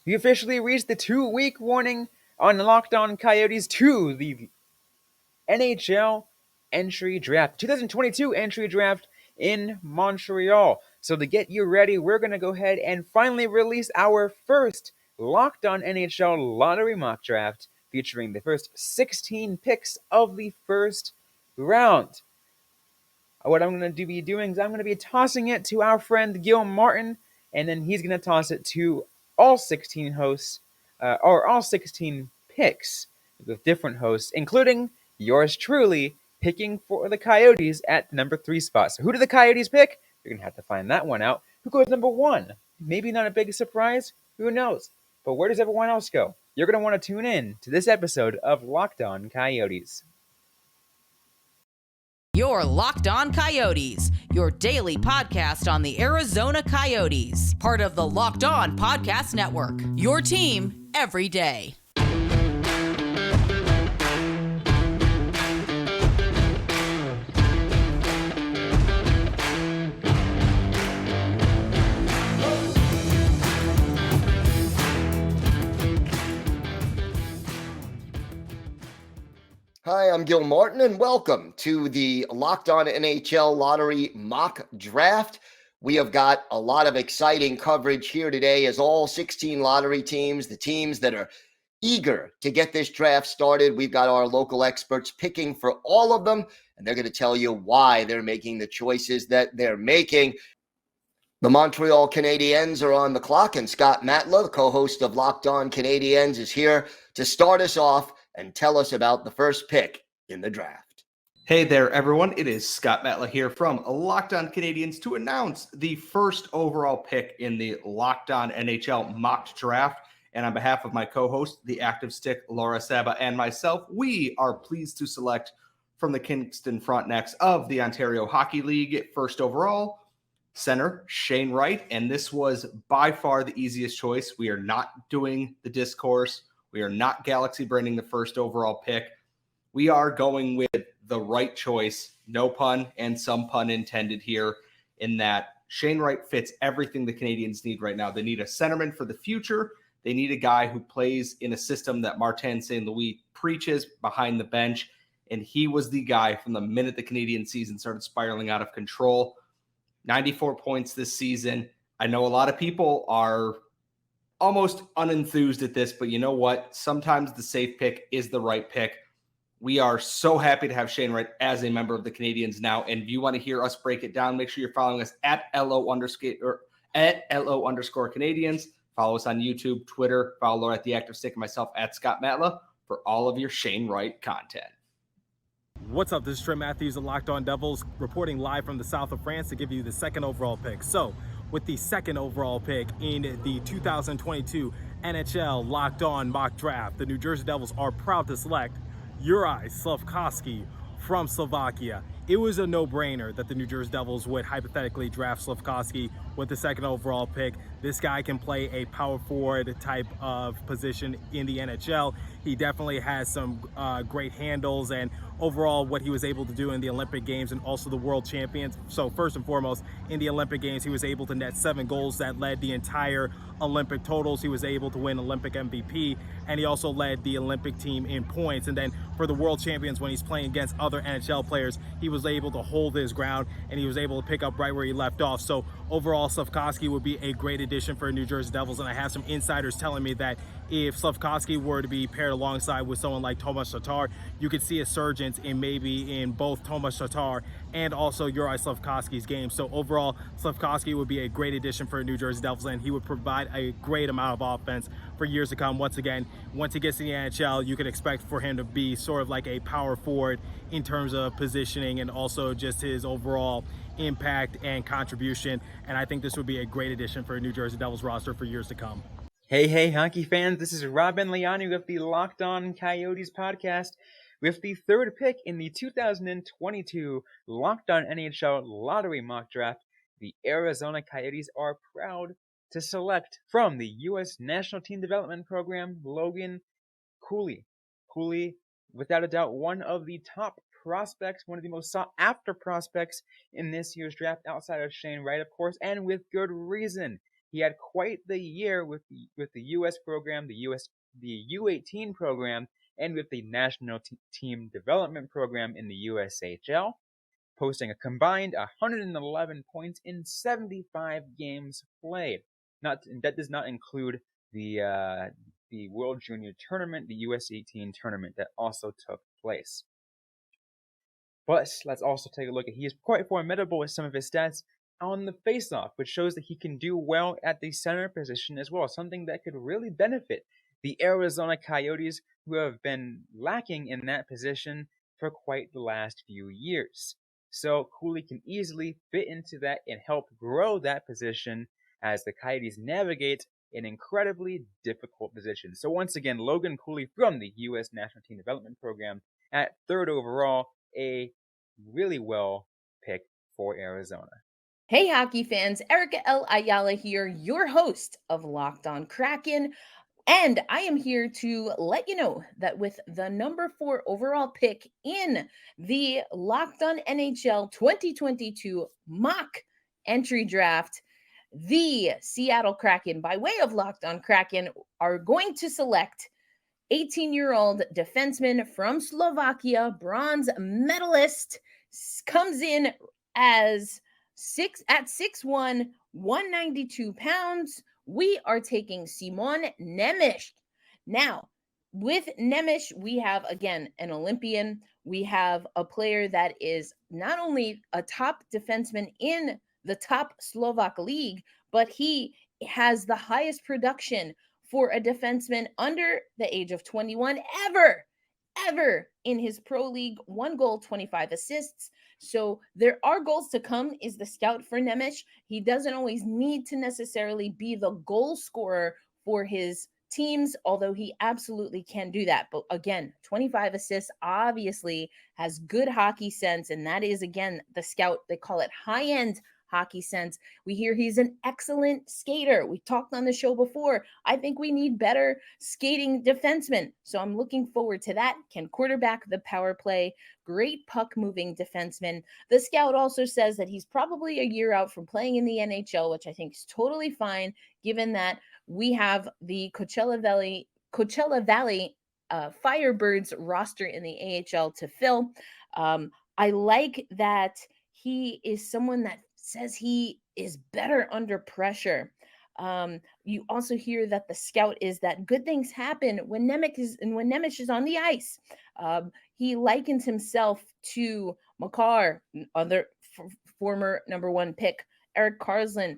We officially reached the 2-week warning on Locked On Coyotes to the NHL Entry Draft, 2022 Entry Draft in Montreal. So to get you ready, we're going to go ahead and finally release our first Locked On NHL Lottery Mock Draft, featuring the first 16 picks of the first round. What I'm going to be doing is I'm going to be tossing it to our friend Gil Martin, and then he's going to toss it to all 16 hosts, or all 16 picks with different hosts, including yours truly, picking for the Coyotes at number 3 spot. So who do the Coyotes pick? You're going to have to find that one out. Who goes number 1? Maybe not a big surprise. Who knows? But where does everyone else go? You're going to want to tune in to this episode of Locked On Coyotes. Your Locked On Coyotes, your daily podcast on the Arizona Coyotes, part of the Locked On Podcast Network, your team every day. Hi, I'm Gil Martin, and welcome to the Locked On NHL Lottery Mock Draft. We have got a lot of exciting coverage here today as all 16 lottery teams, the teams that are eager to get this draft started. We've got our local experts picking for all of them, and they're going to tell you why they're making the choices that they're making. The Montreal Canadiens are on the clock, and Scott Matla, the co-host of Locked On Canadiens, is here to start us off and tell us about the first pick in the draft. Hey there, everyone. It is Scott Matla here from Locked On Canadiens to announce the first overall pick in the Locked On NHL Mock Draft. And on behalf of my co-host, the active stick, Laura Saba, and myself, we are pleased to select from the Kingston Frontenacs of the Ontario Hockey League, first overall, center Shane Wright. And this was by far the easiest choice. We are not doing the discourse. We are not galaxy branding the first overall pick. We are going with the right choice, no pun and some pun intended here, in that Shane Wright fits everything the Canadiens need right now. They need a centerman for the future. They need a guy who plays in a system that Martin St. Louis preaches behind the bench, and he was the guy from the minute the Canadian season started spiraling out of control. 94 points this season. I know a lot of people are almost unenthused at this, but you know what? Sometimes the safe pick is the right pick. We are so happy to have Shane Wright as a member of the Canadiens now. And if you want to hear us break it down, make sure you're following us at LO_Canadiens. Follow us on YouTube, Twitter, follow Laura at The Active Stick, and myself at Scott Matla for all of your Shane Wright content. What's up? This is Trent Matthews of Locked On Devils, reporting live from the south of France to give you the second overall pick. So, with the second overall pick in the 2022 NHL Locked On Mock Draft, the New Jersey Devils are proud to select Juraj Slafkovský from Slovakia. It was a no-brainer that the New Jersey Devils would hypothetically draft Slafkovský with the second overall pick. This guy can play a power forward type of position in the NHL. He definitely has some great handles, and overall what he was able to do in the Olympic Games and also the World Champions. So first and foremost, in the Olympic Games, he was able to net 7 goals that led the entire Olympic totals. He was able to win Olympic MVP, and he also led the Olympic team in points. And then for the World Champions, when he's playing against other NHL players, he was able to hold his ground, and he was able to pick up right where he left off. So overall, Slafkovský would be a great addition for New Jersey Devils, and I have some insiders telling me that if Slafkovský were to be paired alongside with someone like Tomas Tatar, you could see a surge in both Tomas Tatar and also Juraj Slafkovský's game. So overall, Slafkovský would be a great addition for New Jersey Devils, and he would provide a great amount of offense for years to come. Once again, once he gets to the NHL, you can expect for him to be sort of like a power forward in terms of positioning and also just his overall impact and contribution. And I think this would be a great addition for a New Jersey Devils roster for years to come. Hey, hockey fans, this is Robin Liani with the Locked On Coyotes podcast with the third pick in the 2022 Locked On NHL Lottery Mock Draft. The Arizona Coyotes are proud to select from the U.S. National Team Development Program, Logan Cooley. Cooley, without a doubt, one of the top prospects, one of the most sought-after prospects in this year's draft outside of Shane Wright, of course, and with good reason. He had quite the year with the U.S. program, the U18 program, and with the National Team Development Program in the USHL, posting a combined 111 points in 75 games played. That does not include the World Junior Tournament, the US18 tournament that also took place. But let's also take a look at he is quite formidable with some of his stats on the faceoff, which shows that he can do well at the center position as well, something that could really benefit the Arizona Coyotes, who have been lacking in that position for quite the last few years. So Cooley can easily fit into that and help grow that position as the Coyotes navigate an incredibly difficult position. So once again, Logan Cooley from the U.S. National Team Development Program at 3rd overall, a really well pick for Arizona. Hey, hockey fans, Erica L. Ayala here, your host of Locked On Kraken. And I am here to let you know that with the number 4 overall pick in the Locked On NHL 2022 mock entry draft, the Seattle Kraken, by way of Locked On Kraken, are going to select 18-year-old defenseman from Slovakia, bronze medalist, comes in as 6'1", 192 pounds. We are taking Simon Nemec. Now, with Nemec, we have, again, an Olympian. We have a player that is not only a top defenseman in the top Slovak league, but he has the highest production for a defenseman under the age of 21 ever in his pro league. 1 goal, 25 assists. So there are goals to come, is the scout for Nemec. He doesn't always need to necessarily be the goal scorer for his teams, although he absolutely can do that. But again, 25 assists, obviously has good hockey sense. And that is, again, the scout. They call it high-end hockey sense. We hear he's an excellent skater. We talked on the show before. I think we need better skating defensemen. So I'm looking forward to that. Can quarterback the power play. Great puck moving defenseman. The scout also says that he's probably a year out from playing in the NHL, which I think is totally fine, given that we have the Coachella Valley Firebirds roster in the AHL to fill. I like that he is someone that says he is better under pressure. You also hear that the scout is that good things happen when Nemec is on the ice. He likens himself to Makar, other former number 1 pick, Erik Karlsson,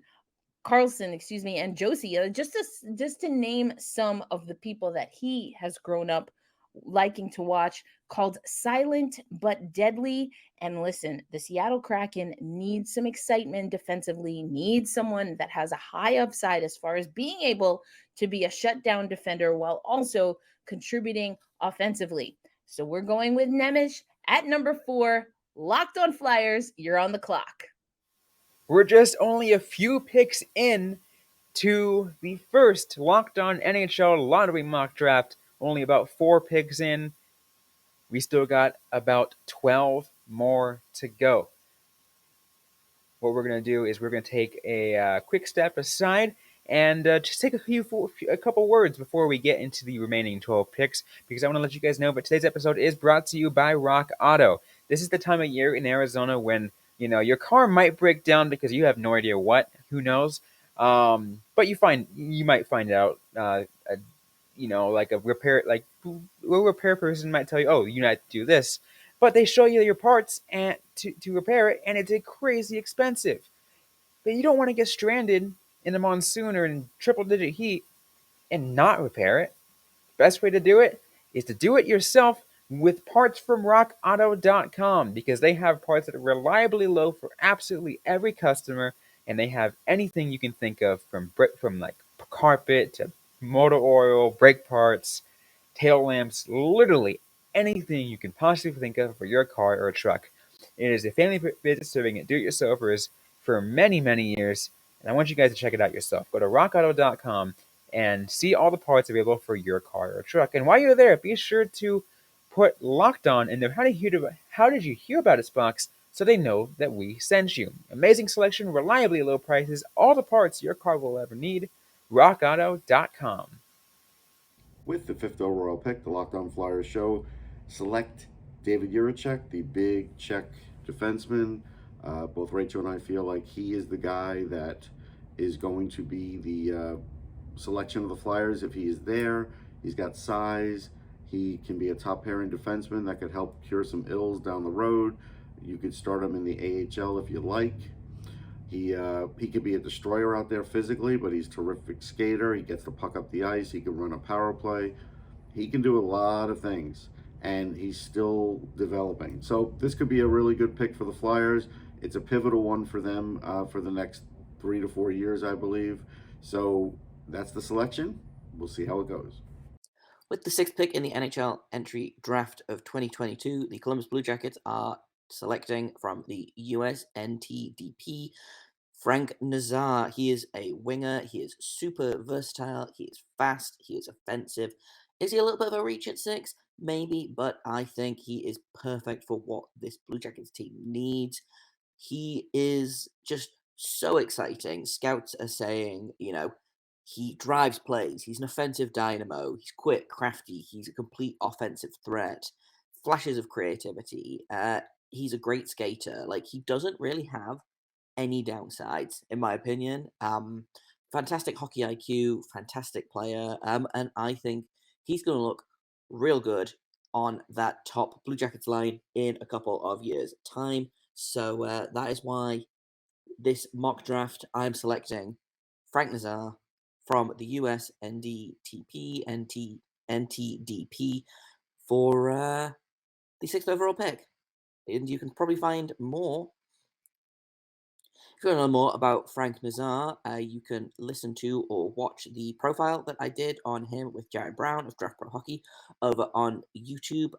and Josie, just to name some of the people that he has grown up liking to watch, called Silent but Deadly. And listen, the Seattle Kraken needs some excitement defensively, needs someone that has a high upside as far as being able to be a shutdown defender while also contributing offensively. So we're going with Nemec at number 4. Locked On Flyers, you're on the clock. We're just only a few picks in to the first Locked On NHL Lottery Mock Draft. Only about 4 picks in. We still got about 12 more to go. What we're going to do is we're going to take a quick step aside and just take a couple words before we get into the remaining 12 picks, because I want to let you guys know that today's episode is brought to you by Rock Auto. This is the time of year in Arizona when, your car might break down because you have no idea what, who knows. But you might find out, like a repair person might tell you, oh, you need to do this. But they show you your parts and to repair it, and it's crazy expensive. But you don't want to get stranded in the monsoon or in triple-digit heat and not repair it. The best way to do it is to do it yourself with parts from rockauto.com, because they have parts that are reliably low for absolutely every customer, and they have anything you can think of from like carpet to motor oil, brake parts, tail lamps, literally anything you can possibly think of for your car or a truck. It is a family business serving do-it-yourselfers for many, many years, and I want you guys to check it out yourself. Go to rockauto.com and see all the parts available for your car or truck. And while you're there, be sure to put Locked On in there. How did you hear about us box, so they know that we sent you. Amazing selection, reliably low prices, all the parts your car will ever need. RockAuto.com. With the 5th overall pick, the Locked On Flyers show select David Jiricek, the big Czech defenseman. Both Rachel and I feel like he is the guy that is going to be the selection of the Flyers if he is there. He's got size. He can be a top pairing defenseman that could help cure some ills down the road. You could start him in the AHL if you like. He could be a destroyer out there physically, but he's a terrific skater. He gets the puck up the ice. He can run a power play. He can do a lot of things, and he's still developing. So this could be a really good pick for the Flyers. It's a pivotal one for them for the next 3 to 4 years, I believe. So that's the selection. We'll see how it goes. With the 6th pick in the NHL Entry Draft of 2022, the Columbus Blue Jackets are selecting from the USNTDP Frank Nazar. He is a winger. He is super versatile. He is fast. He is offensive. Is he a little bit of a reach at 6? Maybe, but I think he is perfect for what this Blue Jackets team needs. He is just so exciting. Scouts are saying, he drives plays. He's an offensive dynamo. He's quick, crafty. He's a complete offensive threat. Flashes of creativity. He's a great skater. He doesn't really have any downsides, in my opinion. Fantastic hockey IQ, fantastic player. And I think he's going to look real good on that top Blue Jackets line in a couple of years' time. So that is why this mock draft, I'm selecting Frank Nazar from the US NTDP for the 6th overall pick. And you can probably find more. If you want to know more about Frank Nazar, you can listen to or watch the profile that I did on him with Jared Brown of Draft Pro Hockey over on YouTube.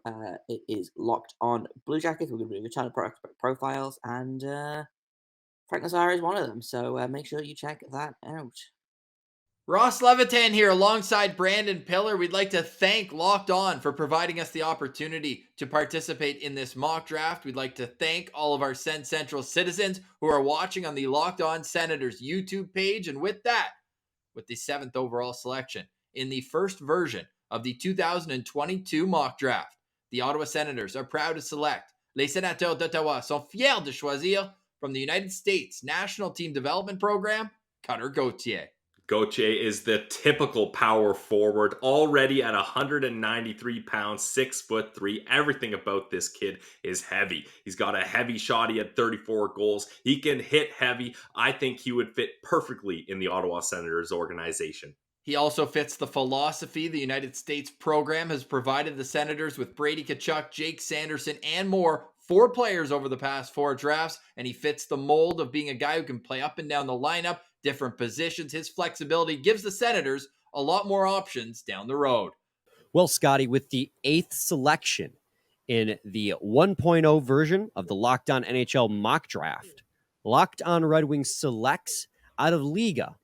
It is Locked On Blue Jackets. We're going to do a ton of profiles, and Frank Nazar is one of them. So make sure you check that out. Ross Levitan here alongside Brandon Pillar. We'd like to thank Locked On for providing us the opportunity to participate in this mock draft. We'd like to thank all of our Send Central citizens who are watching on the Locked On Senators YouTube page. And with that, with the 7th overall selection in the first version of the 2022 mock draft, the Ottawa Senators are proud to select Les Sénateurs d'Ottawa sont fiers de choisir from the United States National Team Development Program, Cutter Gauthier. Gauthier is the typical power forward, already at 193 pounds, 6'3". Everything about this kid is heavy. He's got a heavy shot. He had 34 goals. He can hit heavy. I think he would fit perfectly in the Ottawa Senators organization. He also fits the philosophy the United States program has provided the Senators with Brady Tkachuk, Jake Sanderson, and more. 4 players over the past 4 drafts, and he fits the mold of being a guy who can play up and down the lineup, different positions. His flexibility gives the Senators a lot more options down the road. Well, Scotty, with the 8th selection in the 1.0 version of the Locked On NHL mock draft, Locked On Red Wings selects out of Liga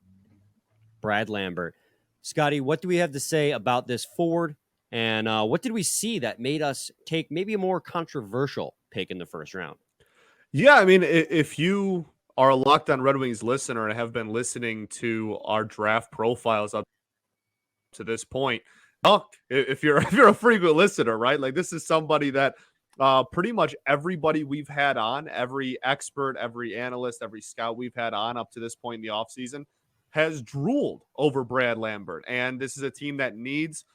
Brad Lambert. Scotty, what do we have to say about this forward? And what did we see that made us take maybe a more controversial pick in the first round? Yeah, I mean, if you are a Locked On Red Wings listener and have been listening to our draft profiles up to this point, if you're a frequent listener, right? This is somebody that pretty much everybody we've had on, every expert, every analyst, every scout we've had on up to this point in the offseason has drooled over Brad Lambert. And this is a team that needs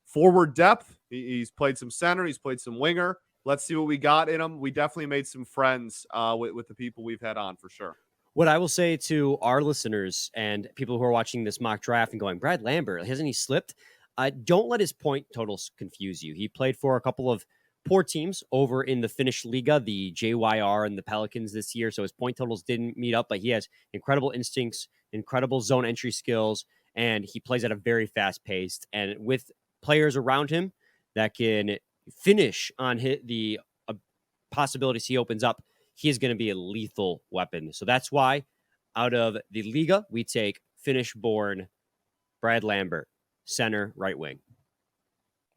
forward depth. He's played some center. He's played some winger. Let's see what we got in him. We definitely made some friends with the people we've had on for sure. What I will say to our listeners and people who are watching this mock draft and going, Brad Lambert, hasn't he slipped? Don't let his point totals confuse you. He played for a couple of poor teams over in the Finnish Liga, the JYR and the Pelicans this year. So his point totals didn't meet up, but he has incredible instincts, incredible zone entry skills, and he plays at a very fast pace. And with players around him that can finish on the possibilities he opens up, he is going to be a lethal weapon. So that's why out of the Liga, we take Finnish-born Brad Lambert, center, right wing.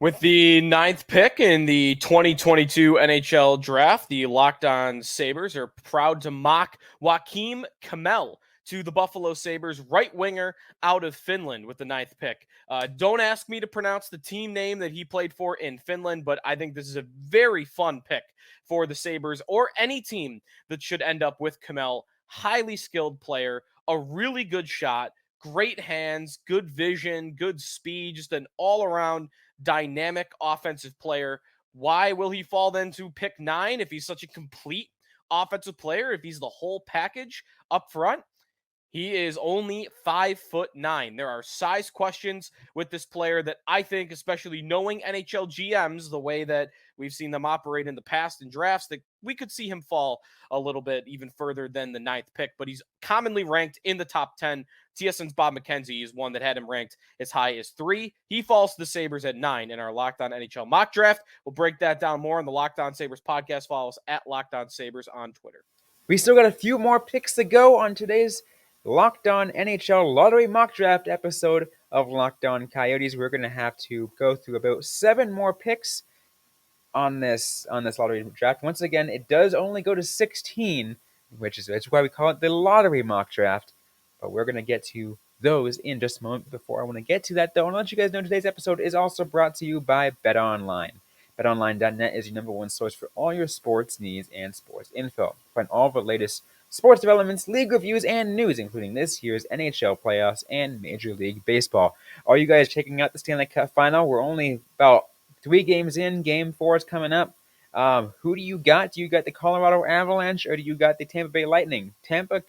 With the 9th pick in the 2022 NHL Draft, the Locked On Sabres are proud to mock Joakim Kemell to the Buffalo Sabres, right winger out of Finland with the 9th pick. Don't ask me to pronounce the team name that he played for in Finland, but I think this is a very fun pick for the Sabres or any team that should end up with Kemell. Highly skilled player, a really good shot, great hands, good vision, good speed, just an all-around dynamic offensive player. Why will he fall then to pick 9 if he's such a complete offensive player, if he's the whole package up front? He is only 5'9". There are size questions with this player that I think, especially knowing NHL GMs, the way that we've seen them operate in the past in drafts, that we could see him fall a little bit even further than the 9th pick, but he's commonly ranked in the top 10. TSN's Bob McKenzie is one that had him ranked as high as 3. He falls to the Sabres at 9 in our Locked On NHL mock draft. We'll break that down more on the Locked On Sabres podcast. Follow us at Locked On Sabres on Twitter. We still got a few more picks to go on today's Locked On NHL Lottery Mock Draft episode of Locked On Coyotes. We're going to have to go through about 7 more picks on this lottery draft. Once again, it does only go to 16, which is why we call it the Lottery Mock Draft. But we're going to get to those in just a moment. Before I want to get to that, though, I want to let you guys know today's episode is also brought to you by BetOnline. BetOnline.net is your number one source for all your sports needs and sports info. Find all the latest sports developments, league reviews, and news, including this year's NHL playoffs and Major League Baseball. Are you guys checking out the Stanley Cup Final? We're only about 3 games in. Game 4 is coming up. Who do you got? Do you got the Colorado Avalanche or do you got the Tampa Bay Lightning? Tampa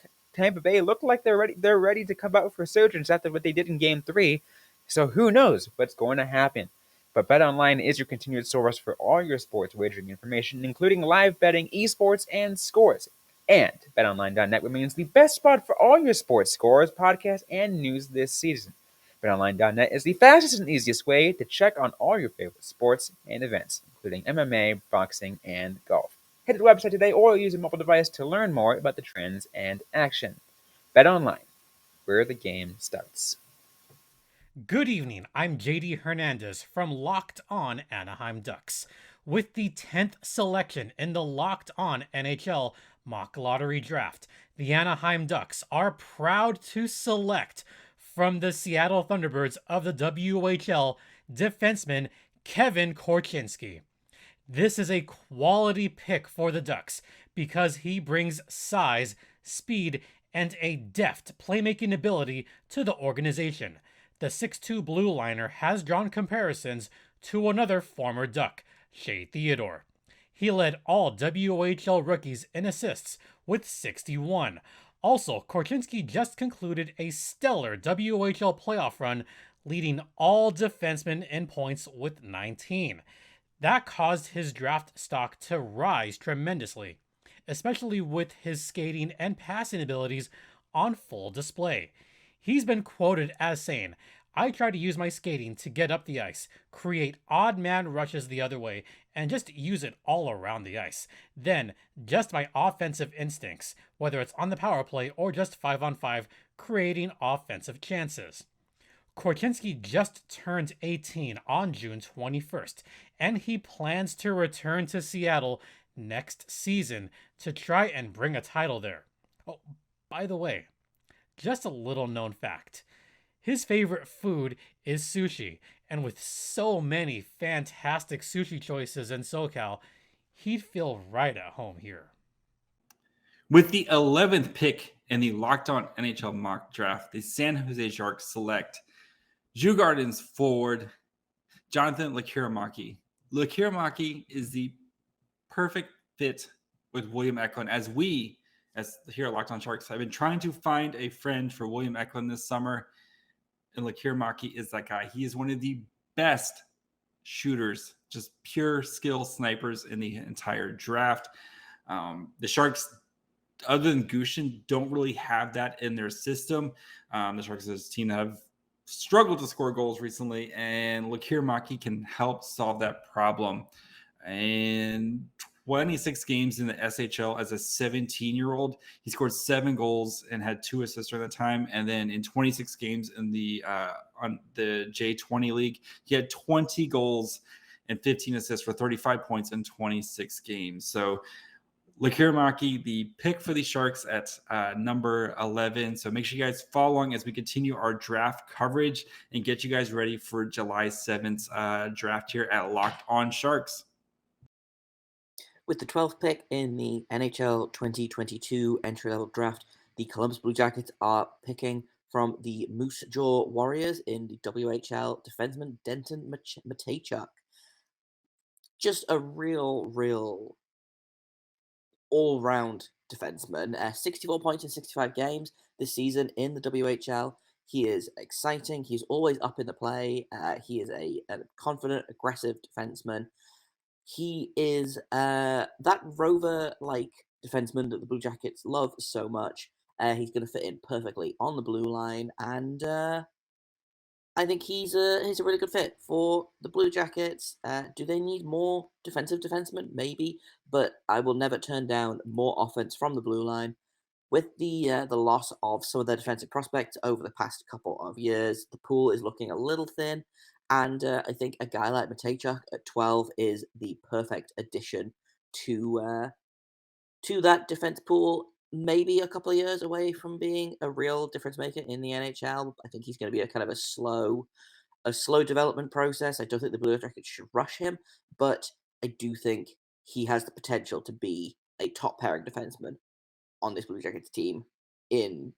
Bay look like they're ready to come out for resurgence after what they did in Game 3. So who knows what's going to happen? But BetOnline is your continued source for all your sports wagering information, including live betting, esports, and scores. And BetOnline.net remains the best spot for all your sports scores, podcasts, and news this season. BetOnline.net is the fastest and easiest way to check on all your favorite sports and events, including MMA, boxing, and golf. Head to the website today or use a mobile device to learn more about the trends and action. BetOnline, where the game starts. Good evening, I'm JD Hernandez from Locked On Anaheim Ducks. With the 10th selection in the Locked On NHL Mock Lottery Draft, the Anaheim Ducks are proud to select from the Seattle Thunderbirds of the WHL defenseman Kevin Korchinski. This is a quality pick for the Ducks because he brings size, speed, and a deft playmaking ability to the organization. The 6'2" blue liner has drawn comparisons to another former Duck, Shea Theodore. He led all WHL rookies in assists with 61. Also, Korchinski just concluded a stellar WHL playoff run, leading all defensemen in points with 19. That caused his draft stock to rise tremendously, especially with his skating and passing abilities on full display. He's been quoted as saying, "I try to use my skating to get up the ice, create odd man rushes the other way, and just use it all around the ice. Then, just my offensive instincts, whether it's on the power play or just 5-on-5, creating offensive chances." Korchinski just turned 18 on June 21st, and he plans to return to Seattle next season to try and bring a title there. Oh, by the way, just a little known fact. His favorite food is sushi, and with so many fantastic sushi choices in SoCal, he'd feel right at home here. With the 11th pick in the Locked On NHL mock draft, the San Jose Sharks select Djurgården's forward, Jonathan Lekkerimäki. Lekkerimäki is the perfect fit with William Eklund, as we, as here at Locked On Sharks, have been trying to find a friend for William Eklund this summer, and Lekkerimäki is that guy. He is one of the best shooters, just pure skill snipers in the entire draft. The Sharks, other than Gushin, don't really have that in their system. The Sharks is a team that have struggled to score goals recently, and Lekkerimäki can help solve that problem. And 26 games in the SHL as a 17-year-old. He scored 7 goals and had 2 assists during that time. And then in 26 games in the on the J20 league, he had 20 goals and 15 assists for 35 points in 26 games. So Lekkerimäki, the pick for the Sharks at number 11. So make sure you guys follow along as we continue our draft coverage and get you guys ready for July 7th draft here at Locked On Sharks. With the 12th pick in the NHL 2022 entry-level draft, the Columbus Blue Jackets are picking from the Moose Jaw Warriors in the WHL defenseman Denton Mateychuk. Just a real all-round defenseman. 64 points in 65 games this season in the WHL. He is exciting. He's always up in the play. He is a confident, aggressive defenseman. He is that rover-like defenseman that the Blue Jackets love so much. He's going to fit in perfectly on the blue line, and I think he's a really good fit for the Blue Jackets. Do they need more defensive defensemen? Maybe, but I will never turn down more offense from the blue line. With the loss of some of their defensive prospects over the past couple of years, the pool is looking a little thin, and I think a guy like Mateychuk at 12 is the perfect addition to that defense pool. Maybe a couple of years away from being a real difference maker in the NHL. I think he's going to be a kind of a slow development process. I don't think the Blue Jackets should rush him, but I do think he has the potential to be a top pairing defenseman on this Blue Jackets team in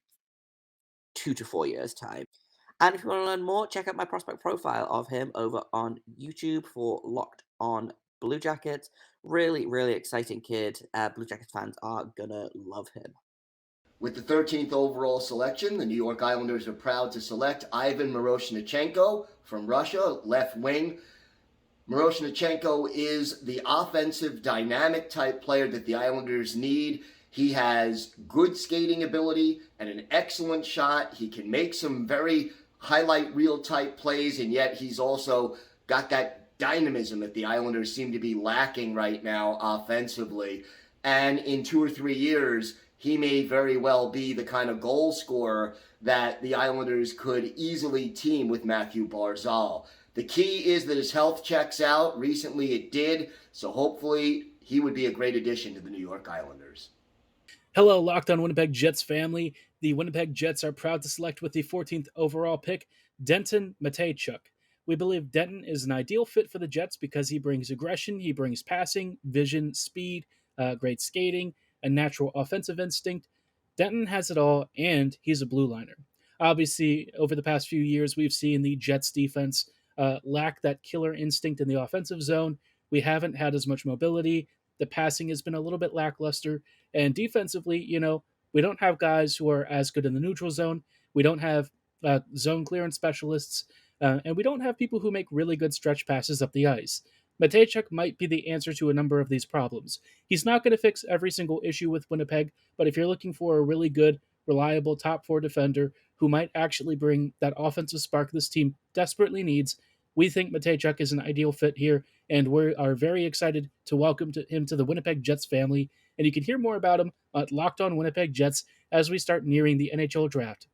2 to 4 years' time. And if you want to learn more, check out my prospect profile of him over on YouTube for Locked On Blue Jackets. Really exciting kid. Blue Jackets fans are gonna love him. With the 13th overall selection, the New York Islanders are proud to select Ivan Miroshnichenko from Russia, left wing. Miroshnichenko is the offensive, dynamic type player that the Islanders need. He has good skating ability and an excellent shot. He can make some very highlight reel type plays, and yet he's also got that dynamism that the Islanders seem to be lacking right now offensively. And in 2 or 3 years, he may very well be the kind of goal scorer that the Islanders could easily team with Matthew Barzal. The key is that his health checks out. Recently it did, so hopefully he would be a great addition to the New York Islanders. Hello, Locked On Winnipeg Jets family. The Winnipeg Jets are proud to select with the 14th overall pick, Denton Mateychuk. We believe Denton is an ideal fit for the Jets because he brings aggression, he brings passing, vision, speed, great skating, a natural offensive instinct. Denton has it all, and he's a blue liner. Obviously, over the past few years, we've seen the Jets defense lack that killer instinct in the offensive zone. We haven't had as much mobility. The passing has been a little bit lackluster. And defensively, we don't have guys who are as good in the neutral zone. We don't have zone clearance specialists. And we don't have people who make really good stretch passes up the ice. Mateychuk might be the answer to a number of these problems. He's not going to fix every single issue with Winnipeg, but if you're looking for a really good, reliable top 4 defender who might actually bring that offensive spark this team desperately needs, we think Mateychuk is an ideal fit here, and we are very excited to welcome him to the Winnipeg Jets family. And you can hear more about him at Locked On Winnipeg Jets as we start nearing the NHL draft.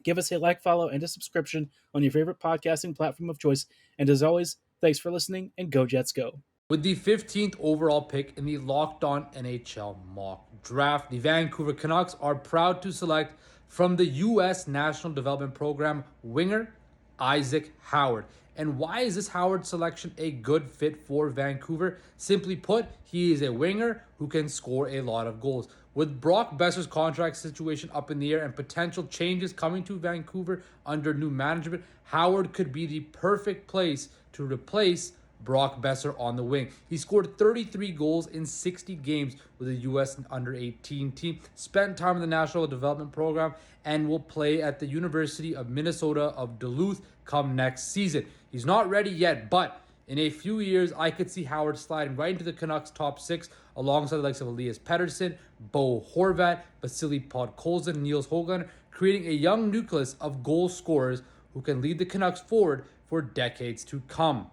Give us a like, follow, and a subscription on your favorite podcasting platform of choice. And as always, thanks for listening, and go Jets go. With the 15th overall pick in the Locked On NHL mock draft, the Vancouver Canucks are proud to select from the U.S. National Development Program winger Isaac Howard. And why is this Howard selection a good fit for Vancouver? Simply put, he is a winger who can score a lot of goals. With Brock Besser's contract situation up in the air and potential changes coming to Vancouver under new management, Howard could be the perfect place to replace Brock Besser on the wing. He scored 33 goals in 60 games with the U.S. under-18 team, spent time in the National Development Program, and will play at the University of Minnesota of Duluth come next season. He's not ready yet, but in a few years, I could see Howard sliding right into the Canucks' top 6 alongside the likes of Elias Pettersson, Bo Horvat, Vasily Podkolzin, and Niels Höglander, creating a young nucleus of goal scorers who can lead the Canucks forward for decades to come.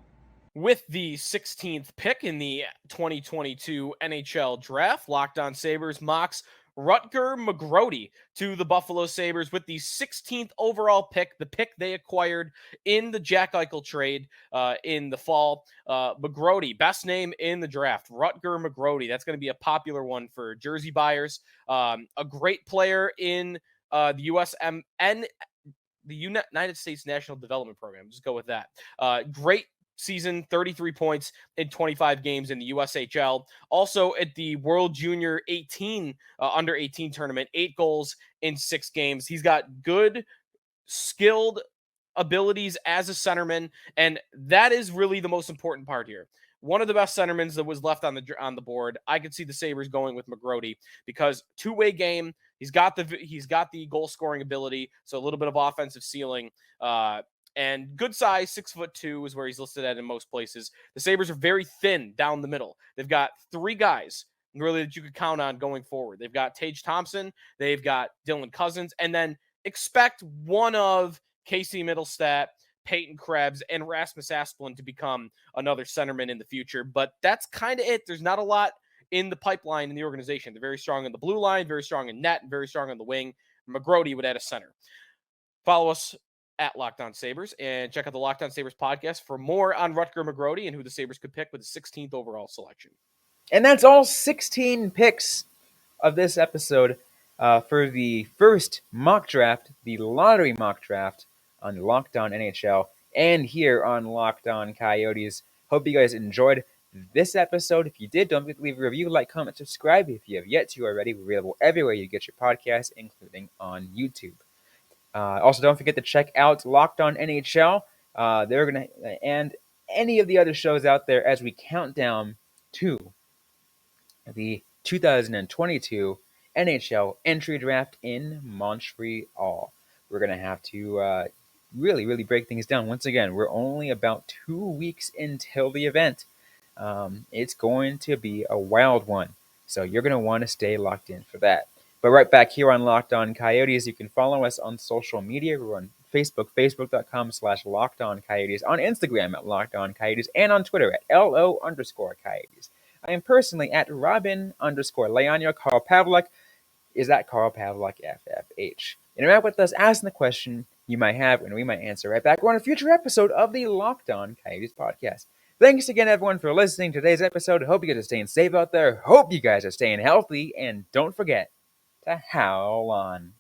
With the 16th pick in the 2022 NHL Draft, Locked On Sabres mocks Rutger McGrody to the Buffalo Sabres with the 16th overall pick, the pick they acquired in the Jack Eichel trade in the fall. McGrody, best name in the draft, Rutger McGrody. That's going to be a popular one for jersey buyers. A great player in the USMN, the United States National Development Program. Just go with that. Great season, 33 points in 25 games in the USHL. Also at the World Junior 18 under 18 tournament, 8 goals in 6 games. He's got good, skilled abilities as a centerman, and that is really the most important part here. One of the best centermans that was left on the board. I could see the Sabres going with McGrody because two-way game. He's got the goal scoring ability, so a little bit of offensive ceiling. And good size, 6'2" is where he's listed at in most places. The Sabres are very thin down the middle. They've got 3 guys really that you could count on going forward. They've got Tage Thompson, they've got Dylan Cousins, and then expect one of Casey Middlestat, Peyton Krebs, and Rasmus Asplund to become another centerman in the future. But that's kind of it. There's not a lot in the pipeline in the organization. They're very strong in the blue line, very strong in net, and very strong on the wing. McGrody would add a center. Follow us at Locked On Sabres and check out the Locked On Sabres podcast for more on Rutger McGrody and who the Sabres could pick with the 16th overall selection. And that's all 16 picks of this episode for the first mock draft, the lottery mock draft on Locked On NHL and here on Locked On Coyotes. Hope you guys enjoyed this episode. If you did, don't forget to leave a review, like, comment, subscribe. If you have yet to already, we're available everywhere you get your podcasts, including on YouTube. Also, don't forget to check out Locked On NHL. They're gonna and any of the other shows out there as we count down to the 2022 NHL Entry Draft in Montreal. We're gonna have to really break things down. Once again, we're only about 2 weeks until the event. It's going to be a wild one, so you're gonna want to stay locked in for that. But right back here on Locked On Coyotes, you can follow us on social media. We're on Facebook, facebook.com/LockedOnCoyotes, on Instagram at Locked On Coyotes, and on Twitter at LO_Coyotes. I am personally at Robin_Leonio. Carl Pavlik is at Carl Pavlik FFH. Interact with us, asking the question you might have, and we might answer right back on a future episode of the Locked On Coyotes podcast. Thanks again, everyone, for listening to today's episode. Hope you guys are staying safe out there. Hope you guys are staying healthy, and don't forget to howl on.